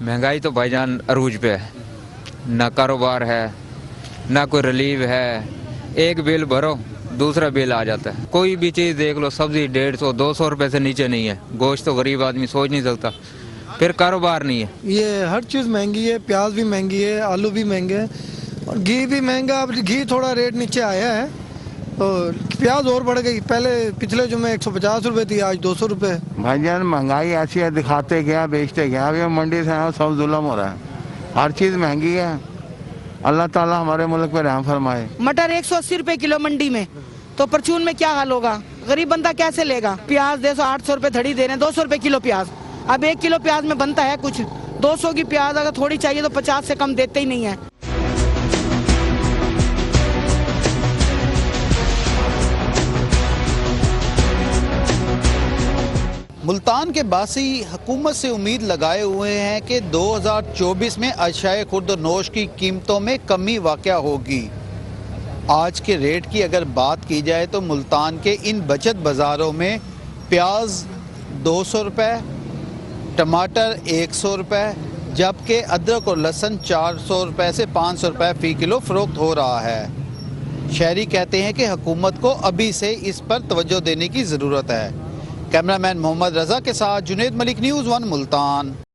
महंगाई तो भाईजान अरूज पे है, ना कारोबार है, ना कोई रिलीफ है। एक बिल भरो दूसरा बिल आ जाता है। कोई भी चीज़ देख लो, सब्जी 150-200 रुपए से नीचे नहीं है। गोश्त तो गरीब आदमी सोच नहीं सकता, फिर कारोबार नहीं है। ये हर चीज़ महंगी है, प्याज भी महंगी है, आलू भी महंगे हैं और घी भी महंगा। अब घी थोड़ा रेट नीचे आया है तो प्याज और बढ़ गई। पहले पिछले जुमे 150 रुपए थी, आज 200 रुपए। भाईजान महंगाई ऐसी है, दिखाते गया बेचते गया। अभी मंडी से आए सब जुल्म हो रहा है, हर चीज़ महंगी है। अल्लाह ताला हमारे मुल्क पे रहम फरमाए। मटर 180 रुपए किलो मंडी में, तो परचून में क्या हाल होगा? गरीब बंदा कैसे लेगा? प्याज 800 रुपए धड़ी दे रहे हैं, 200 रुपए किलो प्याज। अब 1 किलो प्याज में बनता है कुछ? 200 की प्याज अगर थोड़ी चाहिए तो 50 से कम देते ही नहीं है। मुल्तान के बासी हुकूमत से उम्मीद लगाए हुए हैं कि 2024 में अशियाए खुर्द नोश की कीमतों में कमी वाक़या होगी। आज के रेट की अगर बात की जाए तो मुल्तान के इन बचत बाज़ारों में प्याज 200 रुपये, टमाटर 100 रुपये, जबकि अदरक और लहसुन 400 रुपये से 500 रुपये फ़ी किलो फ़रोख्त हो रहा है। शहरी कहते हैं कि हुकूमत को अभी से इस पर तवज्जो देने की ज़रूरत है। कैमरामैन मोहम्मद रज़ा के साथ जुनेद मलिक, न्यूज़ 1 मुल्तान।